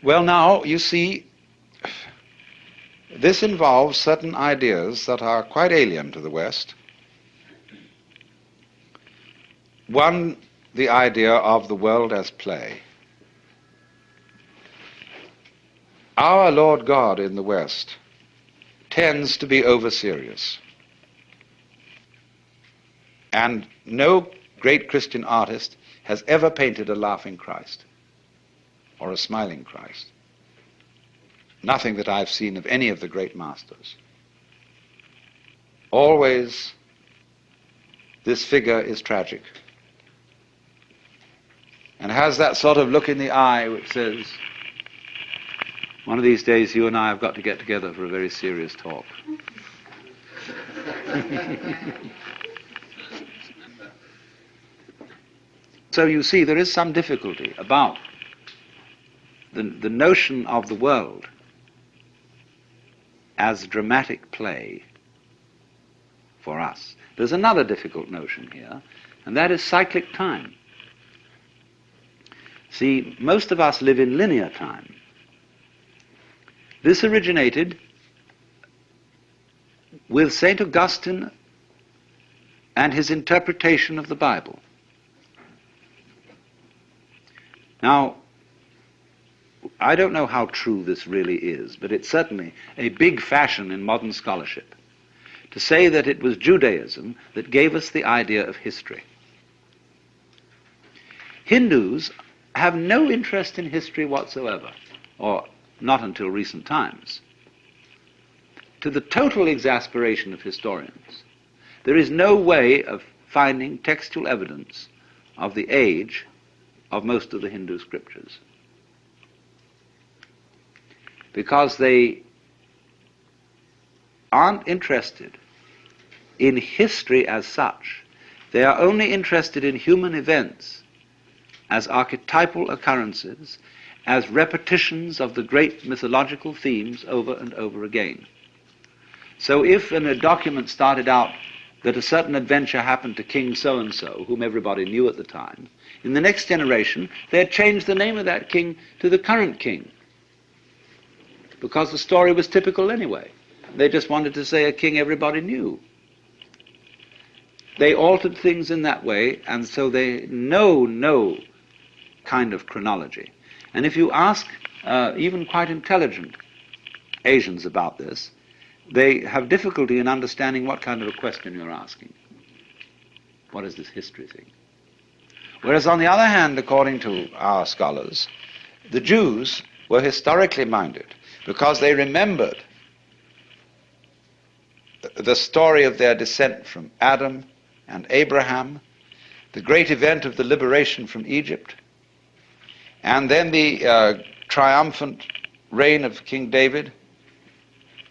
Well, now, you see, this involves certain ideas that are quite alien to the West. One, the idea of the world as play. Our Lord God in the West tends to be over-serious. And no great Christian artist has ever painted a laughing Christ or a smiling Christ. Nothing that I've seen of any of the great masters. Always this figure is tragic and has that sort of look in the eye which says, one of these days you and I have got to get together for a very serious talk. So you see, there is some difficulty about the notion of the world as dramatic play for us. There's another difficult notion here, and that is cyclic time. See, most of us live in linear time. This originated with St. Augustine and his interpretation of the Bible. Now, I don't know how true this really is, but it's certainly a big fashion in modern scholarship to say that it was Judaism that gave us the idea of history. Hindus have no interest in history whatsoever, or not until recent times. To the total exasperation of historians, there is no way of finding textual evidence of the age of most of the Hindu scriptures, because they aren't interested in history as such. They are only interested in human events as archetypal occurrences, as repetitions of the great mythological themes over and over again. So if in a document started out that a certain adventure happened to King so-and-so, whom everybody knew at the time, in the next generation they had changed the name of that king to the current king, because the story was typical anyway. They just wanted to say a king everybody knew. They altered things in that way, and so they know no kind of chronology. And if you ask even quite intelligent Asians about this, they have difficulty in understanding what kind of a question you're asking. What is this history thing? Whereas on the other hand, according to our scholars, the Jews were historically minded because they remembered the story of their descent from Adam and Abraham, the great event of the liberation from Egypt, and then the triumphant reign of King David,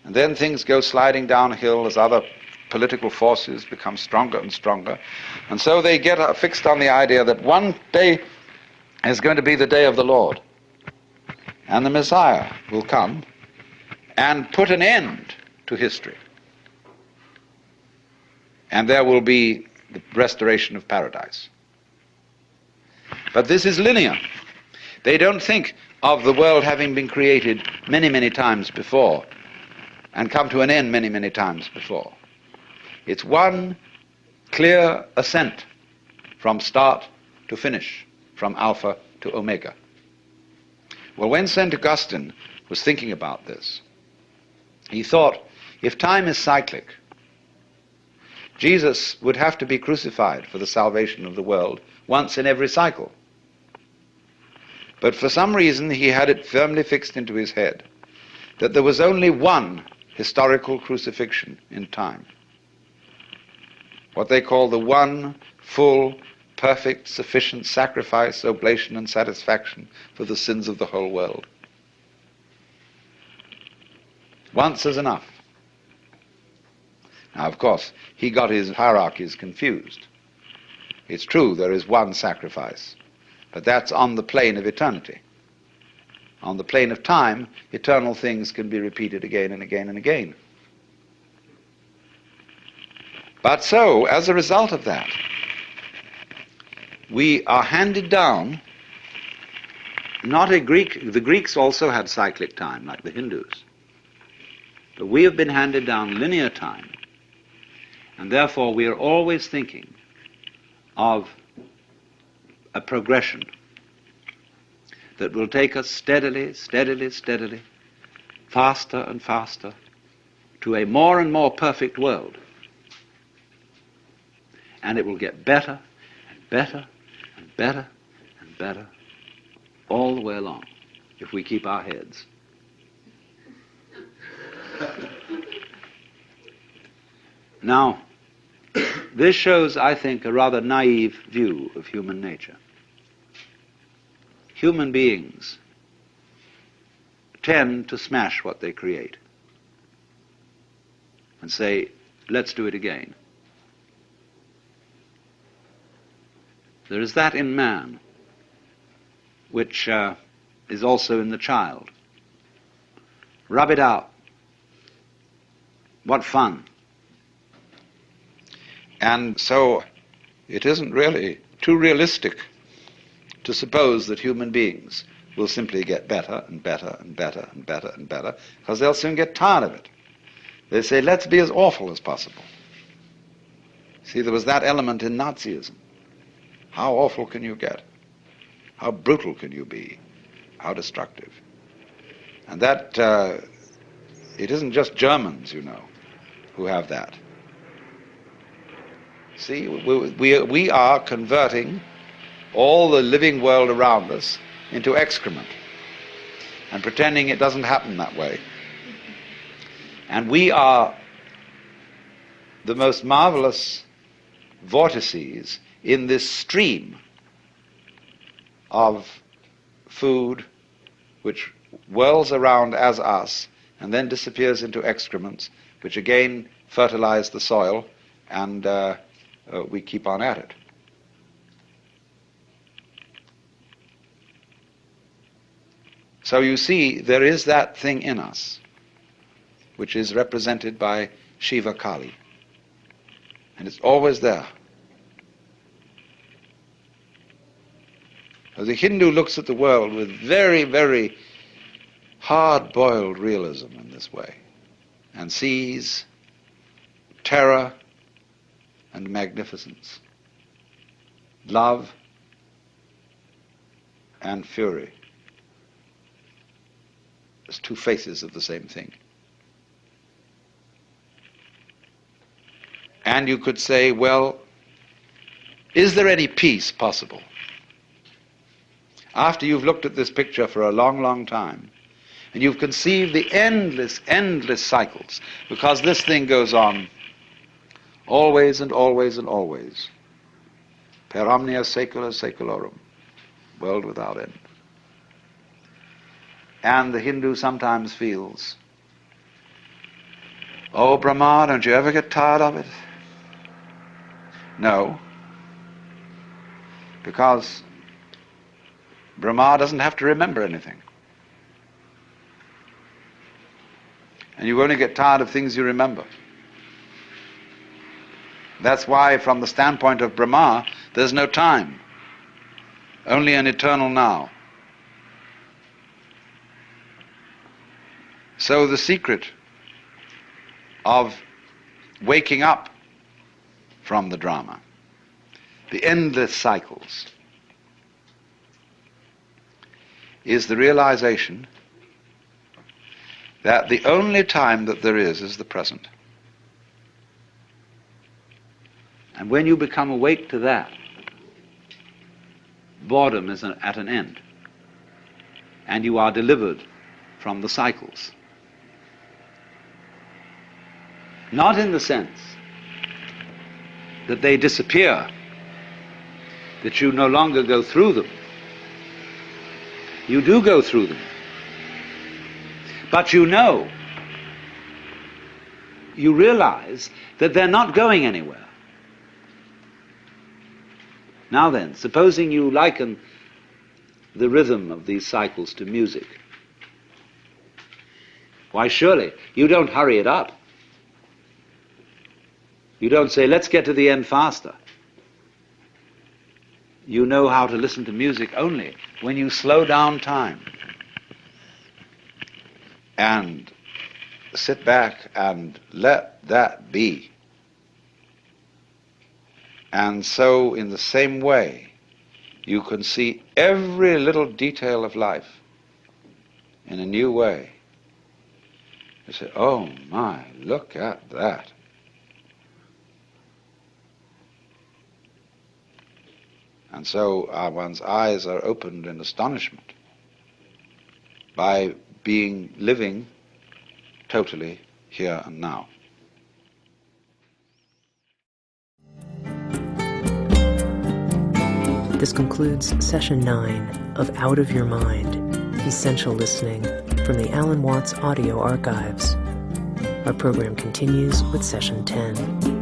and then things go sliding downhill as other political forces become stronger and stronger. And so they get fixed on the idea that one day is going to be the day of the Lord, and the Messiah will come and put an end to history. And there will be the restoration of paradise. But this is linear. They don't think of the world having been created many, many times before and come to an end many, many times before. It's one clear ascent from start to finish, from Alpha to Omega. Well, when St. Augustine was thinking about this, he thought, if time is cyclic, Jesus would have to be crucified for the salvation of the world once in every cycle. But for some reason he had it firmly fixed into his head that there was only one historical crucifixion in time. What they call the one full, perfect, sufficient sacrifice, oblation, and satisfaction for the sins of the whole world. Once is enough. Now, of course, he got his hierarchies confused. It's true, there is one sacrifice, but that's on the plane of eternity. On the plane of time, eternal things can be repeated again and again and again. But so, as a result of that, we are handed down not a Greek. The Greeks also had cyclic time, like the Hindus. But we have been handed down linear time, and therefore we are always thinking of a progression that will take us steadily, steadily, steadily, faster and faster, to a more and more perfect world. And it will get better and better and better and better all the way along, if we keep our heads. Now, this shows, I think, a rather naive view of human nature. Human beings tend to smash what they create and say, let's do it again. There is that in man which is also in the child. Rub it out. What fun. And so it isn't really too realistic to suppose that human beings will simply get better and better and better and better and better, because they'll soon get tired of it. They say, let's be as awful as possible. See, there was that element in Nazism. How awful can you get? How brutal can you be? How destructive? And that, it isn't just Germans, you know, who have that. See, we are converting all the living world around us into excrement and pretending it doesn't happen that way. And we are the most marvelous vortices in this stream of food which whirls around as us and then disappears into excrements, which again fertilize the soil, and we keep on at it. So you see, there is that thing in us, which is represented by Shiva Kali. And it's always there. The Hindu looks at the world with very, very hard-boiled realism in this way, and sees terror and magnificence, love and fury as two faces of the same thing. And you could say, well, is there any peace possible? After you've looked at this picture for a long, long time, and you've conceived the endless, endless cycles, because this thing goes on always and always and always. Per omnia saecula saeculorum, world without end. And the Hindu sometimes feels, oh, Brahma, don't you ever get tired of it? No, because Brahma doesn't have to remember anything. And you only get tired of things you remember. That's why, from the standpoint of Brahma, there's no time, only an eternal now. So the secret of waking up from the drama, the endless cycles, is the realization that the only time that there is the present. And when you become awake to that, boredom is at an end, and you are delivered from the cycles. Not in the sense that they disappear, that you no longer go through them. You do go through them. But you know, you realize that they're not going anywhere. Now then, supposing you liken the rhythm of these cycles to music. Why, surely you don't hurry it up. You don't say, let's get to the end faster. you know how to listen to music only when you slow down time and sit back and let that be. And so, in the same way, you can see every little detail of life in a new way. You say, oh my, look at that. And so one's eyes are opened in astonishment by living totally here and now. This concludes Session 9 of Out of Your Mind, Essential Listening from the Alan Watts Audio Archives. Our program continues with Session 10.